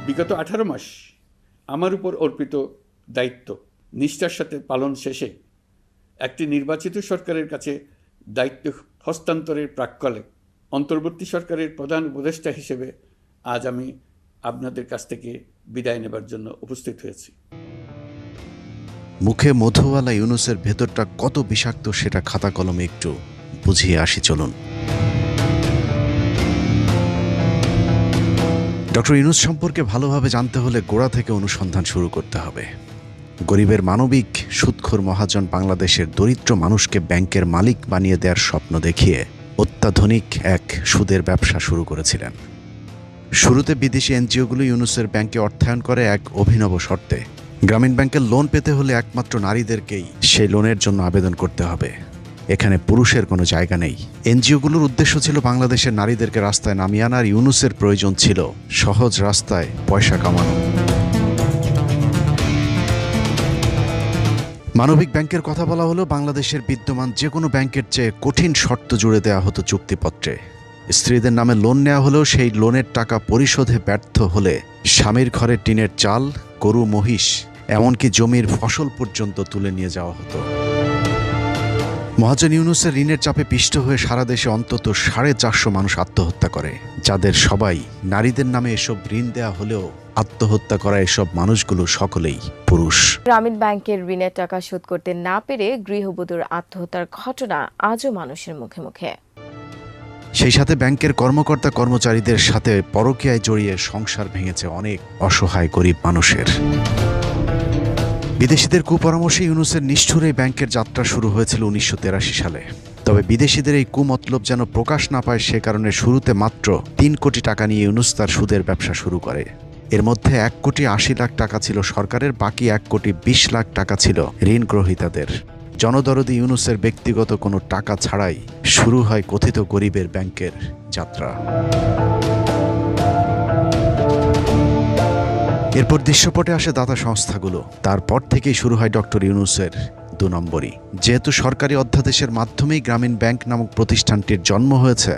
বিগত 18 মাস আমার উপর অর্পিত দায়িত্ব নিষ্ঠার সাথে পালন শেষে একটি নির্বাচিত সরকারের কাছে দায়িত্ব হস্তান্তরের প্রাক্কালে অন্তর্বর্তী সরকারের প্রধান উপদেষ্টা হিসেবে আজ আমি আপনাদের কাছ থেকে বিদায় নেবার জন্য উপস্থিত হয়েছি। মুখে মধুওয়ালা ইউনুসের ভেতরটা কত বিষাক্ত সেটা খাতা কলমে একটু বুঝিয়ে আসি চলুন। ডক্টর ইউনুস সম্পর্কে ভালোভাবে জানতে হলে গোড়া থেকে অনুসন্ধান শুরু করতে হবে। গরিবের মানবিক সুদখোর মহাজন বাংলাদেশের দরিদ্র মানুষকে ব্যাংকের মালিক বানিয়ে দেওয়ার স্বপ্ন দেখিয়ে অত্যাধুনিক এক সুদের ব্যবসা শুরু করেছিলেন। শুরুতে বিদেশি এনজিওগুলো ইউনুসের ব্যাংকে অর্থায়ন করে এক অভিনব শর্তে। গ্রামীণ ব্যাংকের লোন পেতে হলে একমাত্র নারীদেরকেই সেই লোনের জন্য আবেদন করতে হবে, এখানে পুরুষের কোনো জায়গা নেই। এনজিওগুলোর উদ্দেশ্য ছিল বাংলাদেশের নারীদেরকে রাস্তায় নামিয়ে আনার, ইউনুসের প্রয়োজন ছিল সহজ রাস্তায় পয়সা কামানো। মানবিক ব্যাংকের কথা বলা হলেও বাংলাদেশের বিদ্যমান যে কোনো ব্যাংকের চেয়ে কঠিন শর্ত জুড়ে দেওয়া হতো চুক্তিপত্রে। স্ত্রীদের নামে লোন নেওয়া হলেও সেই লোনের টাকা পরিশোধে ব্যর্থ হলে স্বামীর ঘরের টিনের চাল, গরু মহিষ, এমনকি জমির ফসল পর্যন্ত তুলে নিয়ে যাওয়া হতো। মহাজন ইউনুসের ঋণের চাপে পিষ্ট হয়ে সারা দেশে অন্তত 450 মানুষ আত্মহত্যা করে, যাদের সবাই নারীদের নামে এসব ঋণ দেয়া হলেও আত্মহত্যা করা এসব মানুষগুলো সকলেই পুরুষ। গ্রামীণ ব্যাংকের ঋণের টাকা শোধ করতে না পেরে গৃহবধূর আত্মহত্যার ঘটনা আজও মানুষের মুখে মুখে। সেই সাথে ব্যাংকের কর্মকর্তা কর্মচারীদের সাথে পরকীয়ায় জড়িয়ে সংসার ভেঙেছে অনেক অসহায় গরিব মানুষের। বিদেশিদের কুপরামর্শে ইউনুসের নিষ্ঠুর এই ব্যাংকের যাত্রা শুরু হয়েছিল 1983 সালে। তবে বিদেশিদের এই কুমতলব যেন প্রকাশ না পায় সে কারণে শুরুতে মাত্র 3 কোটি টাকা নিয়ে ইউনুস তার সুদের ব্যবসা শুরু করে। এর মধ্যে 1,80,00,000 টাকা ছিল সরকারের, বাকি 1,20,00,000 টাকা ছিল ঋণ গ্রহীতাদের। জনদরদি ইউনুসের ব্যক্তিগত কোনো টাকা ছাড়াই শুরু হয় কথিত গরিবের ব্যাংকের যাত্রা। এরপর দৃশ্যপটে আসে দাতা সংস্থাগুলো। তারপর থেকেই শুরু হয় ডক্টর ইউনুসের 2 নম্বরই। যেহেতু সরকারি অধ্যাদেশের মাধ্যমেই গ্রামীণ ব্যাংক নামক প্রতিষ্ঠানটির জন্ম হয়েছে,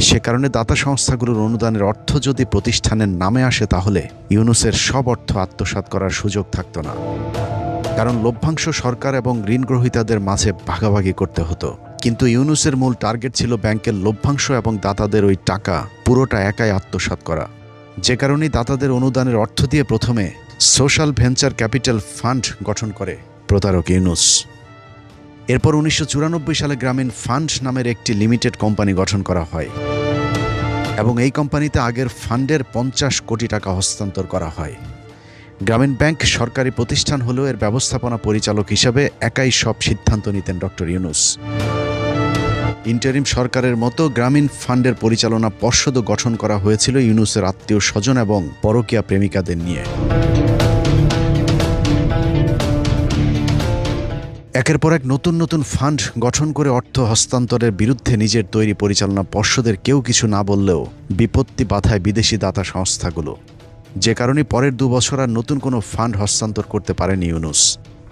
সে কারণে দাতা সংস্থাগুলোর অনুদানের অর্থ যদি প্রতিষ্ঠানের নামে আসে তাহলে ইউনুসের সব অর্থ আত্মসাৎ করার সুযোগ থাকত না, কারণ লভ্যাংশ সরকার এবং ঋণ গ্রহীতাদের মাঝে ভাগাভাগি করতে হতো। কিন্তু ইউনুসের মূল টার্গেট ছিল ব্যাংকের লভ্যাংশ এবং দাতাদের ওই টাকা পুরোটা একাই আত্মসাৎ করা। যে কারণেই দাতাদের অনুদানের অর্থ দিয়ে প্রথমে সোশ্যাল ভেঞ্চার ক্যাপিটাল ফান্ড গঠন করে প্রতারক ইউনুস। এরপর 1994 সালে গ্রামীণ ফান্ড নামের একটি লিমিটেড কোম্পানি গঠন করা হয় এবং এই কোম্পানিতে আগের ফান্ডের 50 কোটি টাকা হস্তান্তর করা হয়। গ্রামীণ ব্যাংক সরকারি প্রতিষ্ঠান হলেও এর ব্যবস্থাপনা পরিচালক হিসেবে একাই সব সিদ্ধান্ত নিতেন ডক্টর ইউনুস। ইন্টারিম সরকারের মতো গ্রামীণ ফান্ডের পরিচালনা পর্ষদও গঠন করা হয়েছিল ইউনুসের আত্মীয় স্বজন এবং পরকীয়া প্রেমিকাদের নিয়ে। একের পর এক নতুন নতুন ফান্ড গঠন করে অর্থ হস্তান্তরের বিরুদ্ধে নিজের তৈরি পরিচালনা পর্ষদের কেউ কিছু না বললেও বিপত্তি বাধায় বিদেশি দাতা সংস্থাগুলো। যে কারণে পরের 2 বছর আর নতুন কোনো ফান্ড হস্তান্তর করতে পারেনি ইউনুস।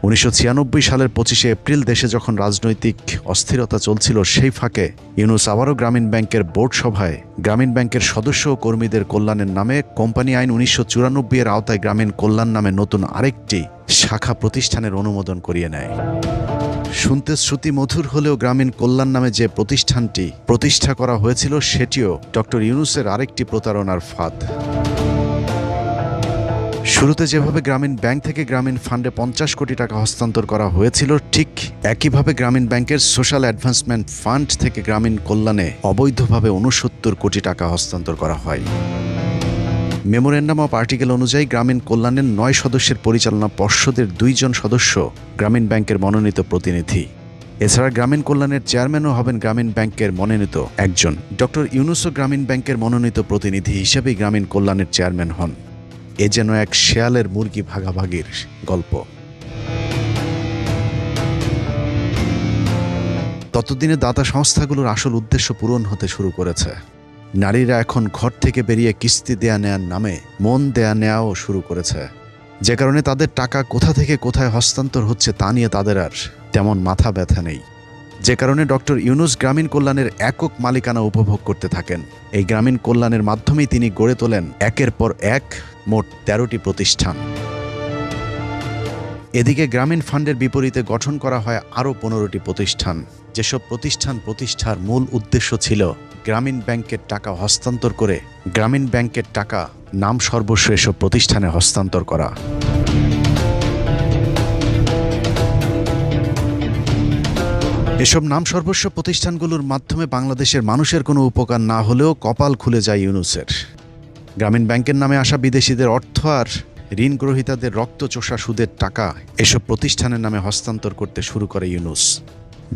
1996 সালের 25শে এপ্রিল দেশে যখন রাজনৈতিক অস্থিরতা চলছিল, সেই ফাঁকে ইউনুস আবারও গ্রামীণ ব্যাংকের বোর্ড সভায় গ্রামীণ ব্যাংকের সদস্য ও কর্মীদের কল্যাণের নামে কোম্পানি আইন 1994 এর আওতায় গ্রামীণ কল্যাণ নামে নতুন আরেকটি শাখা প্রতিষ্ঠানের অনুমোদন করিয়ে নেয়। শুনতে শ্রুতি মধুর হলেও গ্রামীণ কল্যাণ নামে যে প্রতিষ্ঠানটি প্রতিষ্ঠা করা হয়েছিল সেটিও ডক্টর ইউনুসের আরেকটি প্রতারণার ফাঁদ। শুরুতে যেভাবে গ্রামীণ ব্যাংক থেকে গ্রামীণ ফান্ডে 50 কোটি টাকা হস্তান্তর করা হয়েছিল, ঠিক একইভাবে গ্রামীণ ব্যাংকের সোশ্যাল অ্যাডভান্সমেন্ট ফান্ড থেকে গ্রামীণ কল্যাণে অবৈধভাবে 69 কোটি টাকা হস্তান্তর করা হয়। মেমোরেন্ডাম অফ আর্টিকেল অনুযায়ী গ্রামীণ কল্যাণের 9 সদস্যের পরিচালনা পর্ষদের 2 জন সদস্য গ্রামীণ ব্যাংকের মনোনীত প্রতিনিধি। এছাড়া গ্রামীণ কল্যাণের চেয়ারম্যানও হবেন গ্রামীণ ব্যাংকের মনোনীত একজন। ডক্টর ইউনুসও গ্রামীণ ব্যাংকের মনোনীত প্রতিনিধি হিসেবেই গ্রামীণ কল্যাণের চেয়ারম্যান হন। এ যেন এক শেয়ালের মুরগি ভাগাভাগির গল্প। ততদিনে দাতা সংস্থাগুলোর আসল উদ্দেশ্য পূরণ হতে শুরু করেছে। নারীরা এখন ঘর থেকে বেরিয়ে কিস্তি দেয়া নেয়ার নামে মন দেয়া নেয়াও শুরু করেছে, যে কারণে তাদের টাকা কোথা থেকে কোথায় হস্তান্তর হচ্ছে তা নিয়ে তাদের আর তেমন মাথা ব্যথা নেই। যে কারণে ডক্টর ইউনুস গ্রামীণ কল্যাণের একক মালিকানা উপভোগ করতে থাকেন। এই গ্রামীণ কল্যাণের মাধ্যমেই তিনি গড়ে তোলেন একের পর এক মোট 13টি প্রতিষ্ঠান। এদিকে গ্রামীণ ফান্ডের বিপরীতে গঠন করা হয় আরও 15টি প্রতিষ্ঠান, যেসব প্রতিষ্ঠান প্রতিষ্ঠার মূল উদ্দেশ্য ছিল গ্রামীণ ব্যাংকের টাকা হস্তান্তর করে গ্রামীণ ব্যাংকের টাকা নাম সর্বস্ব এসব প্রতিষ্ঠানে হস্তান্তর করা। এসব নাম সর্বস্ব প্রতিষ্ঠানগুলোর মাধ্যমে বাংলাদেশের মানুষের কোনো উপকার না হলেও কপাল খুলে যায় ইউনূসের। গ্রামীণ ব্যাংকের নামে আসা বিদেশিদের অর্থ আর ঋণ গ্রহীতাদের রক্তচোষা সুদের টাকা এসব প্রতিষ্ঠানের নামে হস্তান্তর করতে শুরু করে ইউনূস।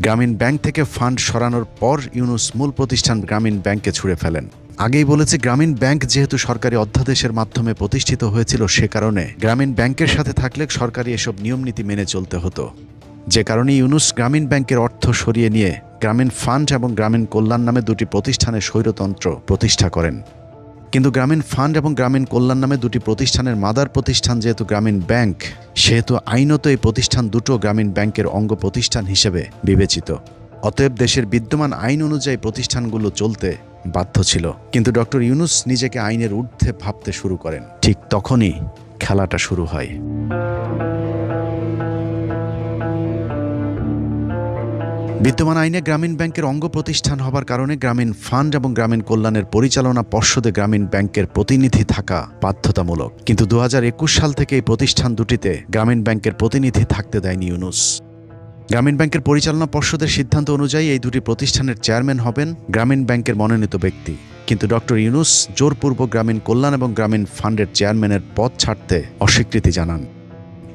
গ্রামীণ ব্যাংক থেকে ফান্ড সরানোর পর ইউনূস মূল প্রতিষ্ঠান গ্রামীণ ব্যাংকে ছুড়ে ফেলেন। আগেই বলেছে, গ্রামীণ ব্যাংক যেহেতু সরকারি অধ্যাদেশের মাধ্যমে প্রতিষ্ঠিত হয়েছিল, সে কারণে গ্রামীণ ব্যাংকের সাথে থাকলে সরকারি এসব নিয়মনীতি মেনে চলতে হতো। যে কারণে ইউনূস গ্রামীণ ব্যাংকের অর্থ সরিয়ে নিয়ে গ্রামীণ ফান্ড এবং গ্রামীণ কল্যাণ নামে দুটি প্রতিষ্ঠানের স্বৈরতন্ত্র প্রতিষ্ঠা করেন। কিন্তু গ্রামীণ ফান্ড এবং গ্রামীণ কল্যাণ নামে দুটি প্রতিষ্ঠানের মাদার প্রতিষ্ঠান যেহেতু গ্রামীণ ব্যাংক, সেহেতু আইনত এই প্রতিষ্ঠান দুটো গ্রামীণ ব্যাংকের অঙ্গ প্রতিষ্ঠান হিসেবে বিবেচিত। অতএব দেশের বিদ্যমান আইন অনুযায়ী প্রতিষ্ঠানগুলো চলতে বাধ্য ছিল। কিন্তু ডক্টর ইউনূস নিজেকে আইনের ঊর্ধ্বে ভাবতে শুরু করেন। ঠিক তখনই খেলাটা শুরু হয়। বিদ্যমান আইনে গ্রামীণ ব্যাংকের অঙ্গ প্রতিষ্ঠান হবার কারণে গ্রামীণ ফান্ড এবং গ্রামীণ কল্যাণের পরিচালনা পর্ষদে গ্রামীণ ব্যাংকের প্রতিনিধি থাকা বাধ্যতামূলক। কিন্তু 2021 সাল থেকে এই প্রতিষ্ঠান দুটিতে গ্রামীণ ব্যাংকের প্রতিনিধি থাকতে দেয়নি ইউনূস। গ্রামীণ ব্যাংকের পরিচালনা পর্ষদের সিদ্ধান্ত অনুযায়ী এই দুটি প্রতিষ্ঠানের চেয়ারম্যান হবেন গ্রামীণ ব্যাংকের মনোনীত ব্যক্তি। কিন্তু ডক্টর ইউনূস জোরপূর্বক গ্রামীণ কল্যাণ এবং গ্রামীণ ফান্ডের চেয়ারম্যানের পদ ছাড়তে অস্বীকৃতি জানান।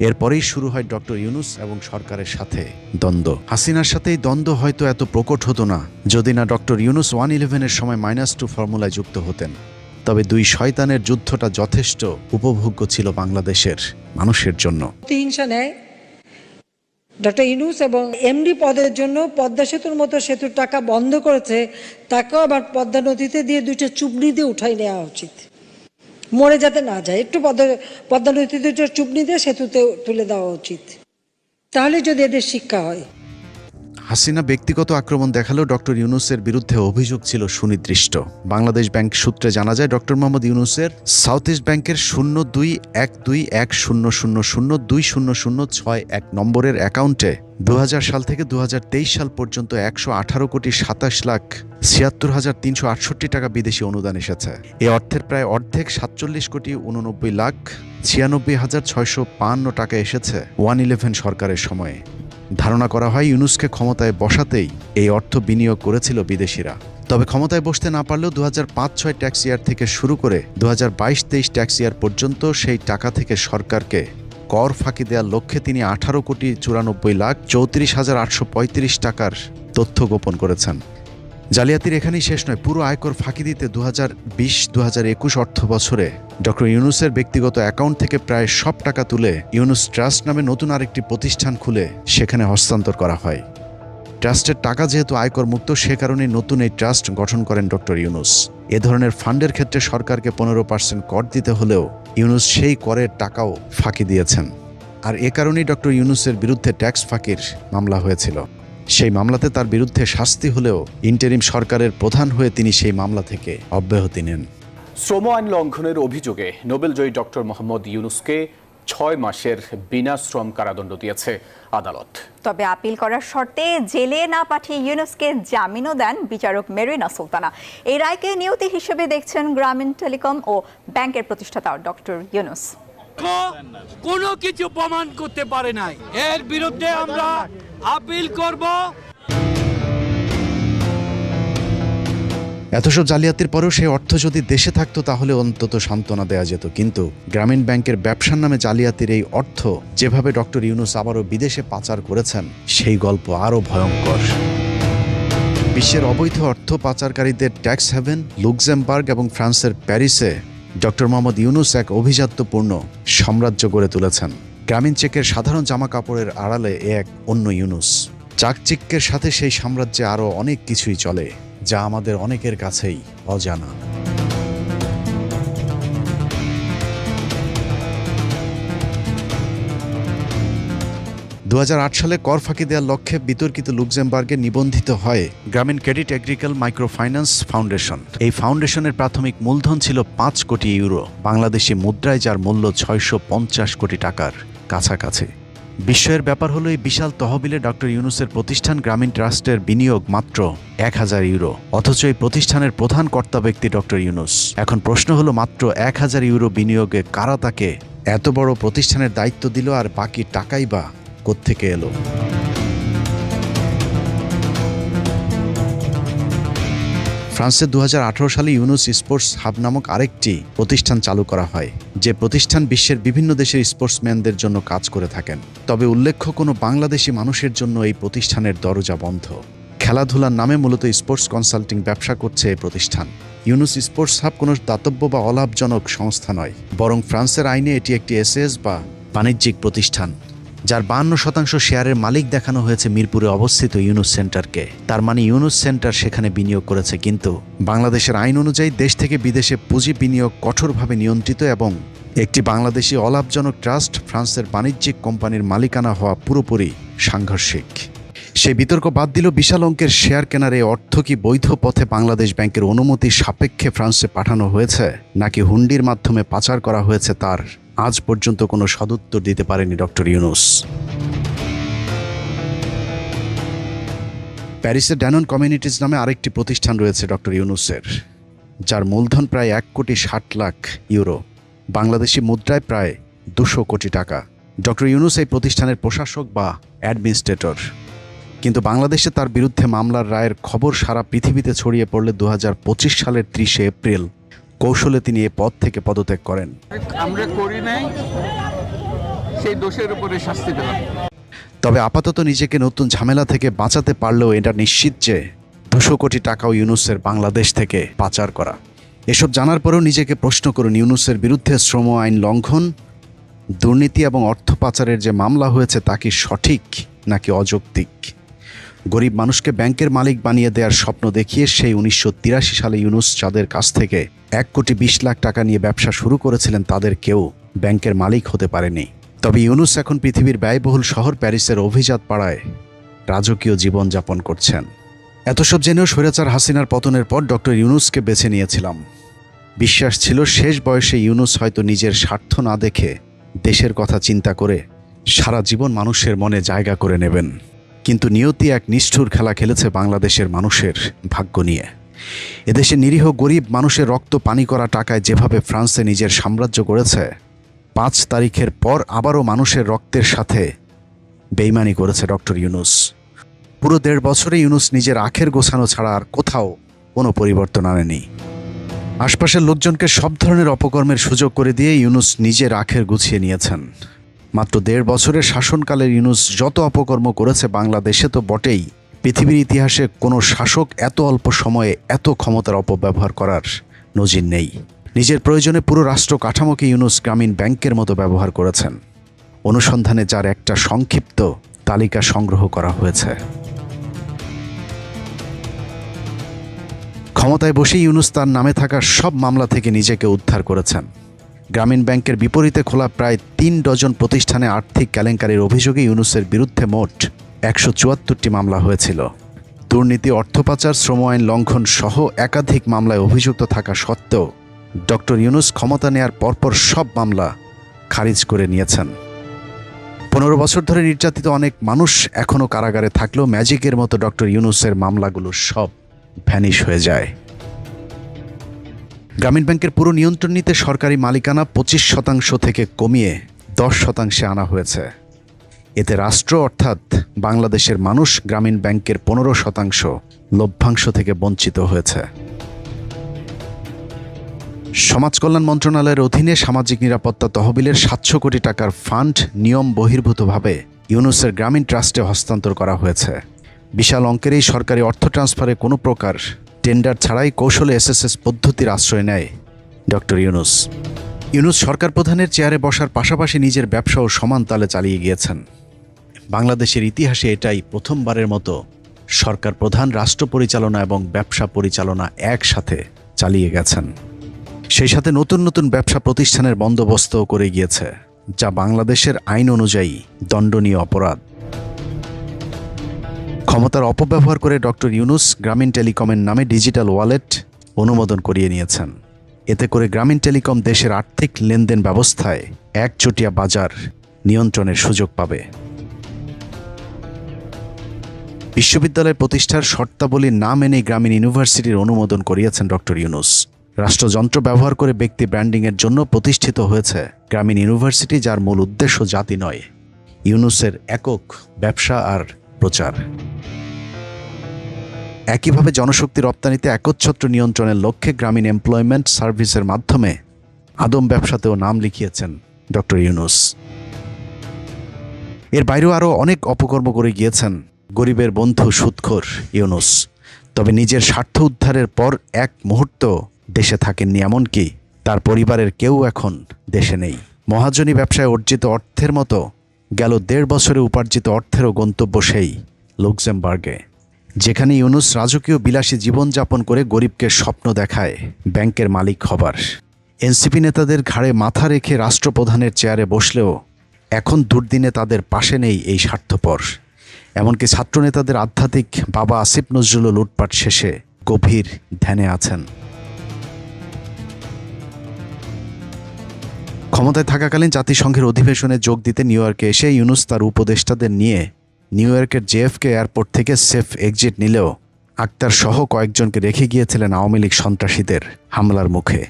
এরপরেই শুরু হয় ডক্টর ইউনূস এবং সরকারের সাথে দ্বন্দ্ব। হাসিনার সাথেই দ্বন্দ্ব হয়তো এত প্রকট হতো না যদি না ডক্টর ইউনূস 111-এর সময় -2 ফর্মুলায় যুক্ত হতেন। তবে দুই শয়তানের যুদ্ধটা যথেষ্ট উপভোগ্য ছিল বাংলাদেশের মানুষের জন্য। প্রতিহিংসা নেয় ডক্টর ইউনূস এবং এমডি পদের জন্য পদ্মা সেতুর মতো সেতুর টাকা বন্ধ করেছে, তাকেও আবার পদ্মা নদীতে দিয়ে 2টা চুবনি দিয়ে উঠাই নেওয়া উচিত, মরে যাতে না যায়। একটু পদ্মা নদীতে 2টা চুবনি দিয়ে সেতুতে তুলে দেওয়া উচিত, তাহলে যদি এদের শিক্ষা হয়। হাসিনা ব্যক্তিগত আক্রমণ দেখালেও ডক্টর ইউনূসের বিরুদ্ধে অভিযোগ ছিল সুনির্দিষ্ট। বাংলাদেশ ব্যাংক সূত্রে জানা যায়, ডক্টর মোহাম্মদ ইউনূসের সাউথ ইস্ট ব্যাংকের 021210020061 নম্বরের অ্যাকাউন্টে 2000 সাল থেকে 2023 সাল পর্যন্ত 118,27,76,368 টাকা বিদেশি অনুদান এসেছে। এ অর্থের প্রায় অর্ধেক 47,89,96,655 টাকা এসেছে 111 সরকারের সময়ে। ধারণা করা হয় ইউনূসকে ক্ষমতায় বসাতেই এই অর্থ বিনিয়োগ করেছিল বিদেশিরা। তবে ক্ষমতায় বসতে না পারলেও 2005-06 ট্যাক্স ইয়ার থেকে শুরু করে 2022-23 ট্যাক্স ইয়ার পর্যন্ত সেই টাকা থেকে সরকারকে কর ফাঁকি দেওয়ার লক্ষ্যে তিনি 18,94,34,835 টাকার তথ্য গোপন করেছেন। জালিয়াতির এখানেই শেষ নয়, পুরো আয়কর ফাঁকি দিতে 2020-2021 অর্থ বছরে ডক্টর ইউনূসের ব্যক্তিগত অ্যাকাউন্ট থেকে প্রায় সব টাকা তুলে ইউনূস ট্রাস্ট নামে নতুন আরেকটি প্রতিষ্ঠান খুলে সেখানে হস্তান্তর করা হয়। ট্রাস্টের টাকা যেহেতু আয়কর মুক্ত, সে কারণে নতুন এই ট্রাস্ট গঠন করেন ডক্টর ইউনূস। এ ধরনের ফান্ডের ক্ষেত্রে সরকারকে 15% কর দিতে হলেও ইউনূস সেই করের টাকাও ফাঁকি দিয়েছেন। আর এ কারণেই ডক্টর ইউনূসের বিরুদ্ধে ট্যাক্স ফাঁকির মামলা হয়েছিল। সেই মামলাতে তার বিরুদ্ধে শাস্তি হলেও ইন্টারিম সরকারের প্রধান হয়ে তিনি সেই মামলা থেকে অব্যাহতি নেন। শ্রম আইন লঙ্ঘনের অভিযোগে নোবেলজয়ী ডক্টর মোহাম্মদ ইউনূসকে 6 মাসের বিনা শ্রম কারাদণ্ড দিয়েছে আদালত। তবে আপিল করার শর্তে জেলে না পাঠিয়ে ইউনূসকে জামিনও দেন বিচারক মেরিনা সুলতানা। এই রায়কে নিয়তি হিসেবে দেখছেন গ্রামীণ টেলিকম ও ব্যাংকের প্রতিষ্ঠাতা ডক্টর ইউনূস। কোনো কিছু প্রমাণ করতে পারে নাই, এর বিরুদ্ধে আমরা আপিল করব। এত সব জালিয়াতির পরেও সেই অর্থ যদি দেশে থাকতো তাহলে অন্তত সান্ত্বনা দেয়া যেত। কিন্তু গ্রামীণ ব্যাংকের ব্যবসার নামে জালিয়াতির এই অর্থ যেভাবে ডক্টর ইউনূস আবারও বিদেশে পাচার করেছেন, সেই গল্প আরও ভয়ঙ্কর। বিশ্বের অবৈধ অর্থ পাচারকারীদের ট্যাক্স হেভেন লুক্সেমবার্গ এবং ফ্রান্সের প্যারিসে ডক্টর মোহাম্মদ ইউনূস এক অভিজাত্যপূর্ণ সাম্রাজ্য গড়ে তুলেছেন। গ্রামীণ চেকের সাধারণ জামা কাপড়ের আড়ালে এক অন্য ইউনূস। চাকচিক্যের সাথে সেই সাম্রাজ্যে আরও অনেক কিছুই চলে, যা আমাদের অনেকের কাছেই অজানা। 2008 সালে কর ফাঁকি দেওয়ার লক্ষ্যে বিতর্কিত লুক্সেমবার্গে নিবন্ধিত হয় গ্রামীণ ক্রেডিট এগ্রিকাল মাইক্রো ফাইন্যান্স ফাউন্ডেশন। এই ফাউন্ডেশনের প্রাথমিক মূলধন ছিল 5 কোটি ইউরো, বাংলাদেশি মুদ্রায় যার মূল্য 650 কোটি টাকার কাছাকাছি। বিস্ময়ের ব্যাপার হলো এই বিশাল তহবিলে ডক্টর ইউনূসের প্রতিষ্ঠান গ্রামীণ ট্রাস্টের বিনিয়োগ মাত্র 1000 ইউরো, অথচ এই প্রতিষ্ঠানের প্রধান কর্তা ব্যক্তি ডক্টর ইউনূস। এখন প্রশ্ন হলো, মাত্র 1000 ইউরো বিনিয়োগে কারা তাকে এত বড় প্রতিষ্ঠানের দায়িত্ব দিল, আর বাকি টাকাই বা কোত্থেকে এলো? ফ্রান্সে 2018 সালে ইউনূস স্পোর্টস হাব নামক আরেকটি প্রতিষ্ঠান চালু করা হয়, যে প্রতিষ্ঠান বিশ্বের বিভিন্ন দেশের স্পোর্টসম্যানদের জন্য কাজ করে থাকেন। তবে উল্লেখ্য, কোনো বাংলাদেশি মানুষের জন্য এই প্রতিষ্ঠানের দরজা বন্ধ। খেলাধুলার নামে মূলত স্পোর্টস কনসাল্টিং ব্যবসা করছে এই প্রতিষ্ঠান। ইউনূস স্পোর্টস হাব কোনো দাতব্য বা অলাভজনক সংস্থা নয়, বরং ফ্রান্সের আইনে এটি একটি এসএস বা বাণিজ্যিক প্রতিষ্ঠান, যার 52% শেয়ারের মালিক দেখানো হয়েছে মিরপুরে অবস্থিত ইউনূস সেন্টারকে। তার মানে ইউনূস সেন্টার সেখানে বিনিয়োগ করেছে, কিন্তু বাংলাদেশের আইন অনুযায়ী দেশ থেকে বিদেশে পুঁজি বিনিয়োগ কঠোরভাবে নিয়ন্ত্রিত এবং একটি বাংলাদেশি অলাভজনক ট্রাস্ট ফ্রান্সের বাণিজ্যিক কোম্পানির মালিকানা হওয়া পুরোপুরি সাংঘর্ষিক। সেই বিতর্ক বাদ দিল, বিশাল অঙ্কের শেয়ার কেনার এই অর্থ কি বৈধ পথে বাংলাদেশ ব্যাংকের অনুমতি সাপেক্ষে ফ্রান্সে পাঠানো হয়েছে, নাকি হুন্ডির মাধ্যমে পাচার করা হয়েছে, তার আজ পর্যন্ত কোনো সদুত্তর দিতে পারেনি ডক্টর ইউনূস। প্যারিসের ড্যানন কমিউনিটিজ নামে আরেকটি প্রতিষ্ঠান রয়েছে ডক্টর ইউনূসের, যার মূলধন প্রায় 1 কোটি 60 লাখ ইউরো, বাংলাদেশি মুদ্রায় প্রায় 200 কোটি টাকা। ডক্টর ইউনূস এই প্রতিষ্ঠানের প্রশাসক বা অ্যাডমিনিস্ট্রেটর, কিন্তু বাংলাদেশে তার বিরুদ্ধে মামলার রায়ের খবর সারা পৃথিবীতে ছড়িয়ে পড়লে 2025 সালের 30 এপ্রিল কৌশলে তিনি এ পদ থেকে পদত্যাগ করেন। আমরা করি নাই, সেই দোষের উপরে শাস্তি পেলাম। তবে আপাতত নিজেকে নতুন ঝামেলা থেকে বাঁচাতে পারলেও এটা নিশ্চিত যে 200 কোটি টাকাও ইউনূসের বাংলাদেশ থেকে পাচার করা। এসব জানার পরেও নিজেকে প্রশ্ন করুন, ইউনূসের বিরুদ্ধে শ্রম আইন লঙ্ঘন, দুর্নীতি এবং অর্থ পাচারের যে মামলা হয়েছে তা কি সঠিক নাকি অযৌক্তিক? গরিব মানুষকে ব্যাংকের মালিক বানিয়ে দেওয়ার স্বপ্ন দেখিয়ে সেই 1983 সালে ইউনূস যাদের কাছ থেকে 1 কোটি 20 লাখ টাকা নিয়ে ব্যবসা শুরু করেছিলেন, তাদের কেউ ব্যাংকের মালিক হতে পারেনি। তবে ইউনূস এখন পৃথিবীর ব্যয়বহুল শহর প্যারিসের অভিজাত পাড়ায় রাজকীয় জীবনযাপন করছেন। এত সব জেনেও স্বৈরাচার হাসিনার পতনের পর ডক্টর ইউনূসকে বেছে নিয়েছিলাম। বিশ্বাস ছিল শেষ বয়সে ইউনূস হয়তো নিজের স্বার্থ না দেখে দেশের কথা চিন্তা করে সারা জীবন মানুষের মনে জায়গা করে নেবেন। কিন্তু নিয়তি এক নিষ্ঠুর খেলা খেলেছে বাংলাদেশের মানুষের ভাগ্য নিয়ে। এদেশে নিরীহ গরিব মানুষের রক্ত পানি করা টাকায় যেভাবে ফ্রান্সে নিজের সাম্রাজ্য করেছে, 5 তারিখের পর আবারও মানুষের রক্তের সাথে বেইমানি করেছে ডক্টর ইউনূস। পুরো 1.5 বছরে ইউনূস নিজের আখের গোছানো ছাড়া আর কোথাও কোনো পরিবর্তন আনেনি। আশপাশের লোকজনকে সব ধরনের অপকর্মের সুযোগ করে দিয়ে ইউনূস নিজের আখের গুছিয়ে নিয়েছেন। মাত্র 1.5 বছরের শাসনকালের ইউনূস যত অপকর্ম করেছে, বাংলাদেশে তো বটেই, পৃথিবীর ইতিহাসে কোনো শাসক এত অল্প সময়ে এত ক্ষমতার অপব্যবহার করার নজির নেই। নিজের প্রয়োজনে পুরো রাষ্ট্র কাঠামোকে ইউনূস গ্রামীণ ব্যাংকের মতো ব্যবহার করেছেন, অনুসন্ধানে যার একটা সংক্ষিপ্ত তালিকা সংগ্রহ করা হয়েছে। ক্ষমতায় বসে ইউনূস তার নামে থাকা সব মামলা থেকে নিজেকে উদ্ধার করেছেন। গ্রামীণ ব্যাংকের বিপরীতে খোলা প্রায় 3 ডজন প্রতিষ্ঠানে আর্থিক কেলেঙ্কারির অভিযোগে ইউনূসের বিরুদ্ধে মোট 174টি মামলা হয়েছিল। দুর্নীতি, অর্থ পাচার, শ্রম আইন লঙ্ঘন সহ একাধিক মামলায় অভিযুক্ত থাকা সত্ত্বেও ডক্টর ইউনূস ক্ষমতা নেয়ার পরপর সব মামলা খারিজ করে নিয়েছেন। 15 বছর ধরে নির্যাতিত অনেক মানুষ এখনও কারাগারে থাকলেও ম্যাজিকের মতো ডক্টর ইউনূসের মামলাগুলো সব ভ্যানিশ হয়ে যায়। গ্রামীণ ব্যাংকের পুরো নিয়ন্ত্রণ নিতে সরকারি মালিকানা 25% থেকে কমিয়ে 10% আনা হয়েছে। এতে রাষ্ট্র অর্থাৎ বাংলাদেশের মানুষ গ্রামীণ ব্যাংকের 15% লভ্যাংশ থেকে বঞ্চিত হয়েছে। সমাজ কল্যাণ মন্ত্রণালয়ের অধীনে সামাজিক নিরাপত্তা তহবিলের 700 কোটি টাকার ফান্ড নিয়ম বহির্ভূতভাবে ইউনূসের গ্রামীণ ট্রাস্টে হস্তান্তর করা হয়েছে। বিশাল অঙ্কের এই সরকারি অর্থ ট্রান্সফারে কোনো প্রকার টেন্ডার ছাড়াই কৌশলে এসএসএস পদ্ধতির আশ্রয় নেয় ডক্টর ইউনূস। ইউনূস সরকার প্রধানের চেয়ারে বসার পাশাপাশি নিজের ব্যবসাও সমান তালে চালিয়ে গিয়েছেন। বাংলাদেশের ইতিহাসে এটাই প্রথমবারের মতো সরকার প্রধান রাষ্ট্র পরিচালনা এবং ব্যবসা পরিচালনা একসাথে চালিয়ে গেছেন। সেই সাথে নতুন নতুন ব্যবসা প্রতিষ্ঠানের বন্দোবস্তও করে গিয়েছে, যা বাংলাদেশের আইন অনুযায়ী দণ্ডনীয় অপরাধ। ক্ষমতার অপব্যবহার করে ডক্টর ইউনূস গ্রামীণ টেলিকমের নামে ডিজিটাল ওয়ালেট অনুমোদন করিয়ে নিয়েছেন। এতে করে গ্রামীণ টেলিকম দেশের আর্থিক লেনদেন ব্যবস্থায় একচেটিয়া বাজার নিয়ন্ত্রণের সুযোগ পাবে। বিশ্ববিদ্যালয় প্রতিষ্ঠার শর্তাবলী না মেনে গ্রামীণ ইউনিভার্সিটির অনুমোদন করিয়েছেন ডক্টর ইউনূস। রাষ্ট্রযন্ত্র ব্যবহার করে ব্যক্তি ব্র্যান্ডিংয়ের জন্য প্রতিষ্ঠিত হয়েছে গ্রামীণ ইউনিভার্সিটি, যার মূল উদ্দেশ্য জাতি নয়, ইউনূসের একক ব্যবসা আর প্রচার। একইভাবে জনশক্তি রপ্তানিতে একচ্ছত্র নিয়ন্ত্রণের লক্ষ্যে গ্রামীণ এমপ্লয়মেন্ট সার্ভিসের মাধ্যমে আদম ব্যবসাতেও নাম লিখিয়েছেন ডক্টর ইউনূস। এর বাইরেও আরও অনেক অপকর্ম করে গিয়েছেন গরিবের বন্ধু সুদখোর ইউনূস। তবে নিজের স্বার্থ উদ্ধারের পর এক মুহূর্ত দেশে থাকেননি, এমনকি তার পরিবারের কেউ এখন দেশে নেই। মহাজনী ব্যবসায় অর্জিত অর্থের মতো গেল 1.5 বছরে উপার্জিত অর্থেরও গন্তব্য সেই লুক্সেমবার্গে, যেখানে ইউনূস রাজকীয় বিলাসী জীবনযাপন করে গরিবকে স্বপ্ন দেখায় ব্যাংকের মালিক হবার। এনসিপি নেতাদের ঘাড়ে মাথা রেখে রাষ্ট্রপ্রধানের চেয়ারে বসলেও এখন দুর্দিনে তাদের পাশে নেই এই স্বার্থপর। এমনকি ছাত্রনেতাদের আধ্যাত্মিক বাবা আসিফ নজরুলও লুটপাট শেষে গভীর ধ্যানে আছেন। ক্ষমতায় থাকাকালীন জাতিসংঘের অধিবেশনে যোগ দিতে নিউ ইয়র্কে এসে ইউনূস তার উপদেষ্টাদের নিয়ে নিউ ইয়র্কের জেএফকে এয়ারপোর্ট থেকে সেফ এক্সিট নিলেও আক্তার সহ কয়েকজনকে রেখে গিয়েছিলেন আওয়ামী লীগ সন্ত্রাসীদের হামলার মুখে।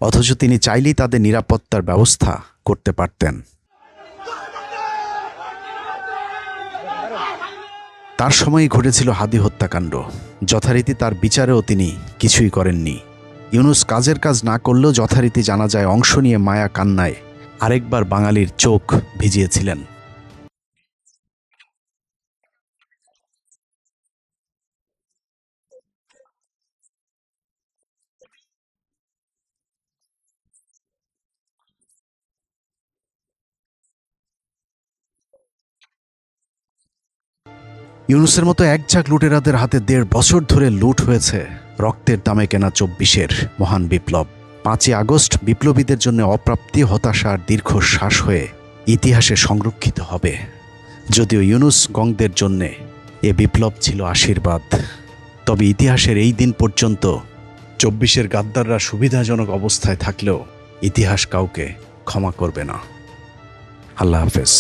অথচ তিনি চাইলেই তাদের নিরাপত্তার ব্যবস্থা করতে পারতেন। তার সময়ই ঘটেছিল হাদি হত্যাকাণ্ড। যথারীতি তার বিচারেও তিনি কিছুই করেননি। ইউনূস কাজের কাজ না করলেও যথারীতি জানাজায় অংশ নিয়ে মায়া কান্নায় আরেকবার বাঙালির চোখ ভিজিয়েছিলেন। ইউনূসের মতো একঝাঁক লুটেরাদের হাতে 1.5 বছর ধরে লুট হয়েছে রক্তের দামে কেনা 24-এর মহান বিপ্লব। 5ই আগস্ট বিপ্লবীদের জন্য অপ্রাপ্তি, হতাশার দীর্ঘশ্বাস হয়ে ইতিহাসে সংরক্ষিত হবে। যদিও ইউনূস গংদের জন্যে এ বিপ্লব ছিল আশীর্বাদ, তবে ইতিহাসের এই দিন পর্যন্ত 24-এর গাদ্দাররা সুবিধাজনক অবস্থায় থাকলেও ইতিহাস কাউকে ক্ষমা করবে না। আল্লাহ হাফেজ।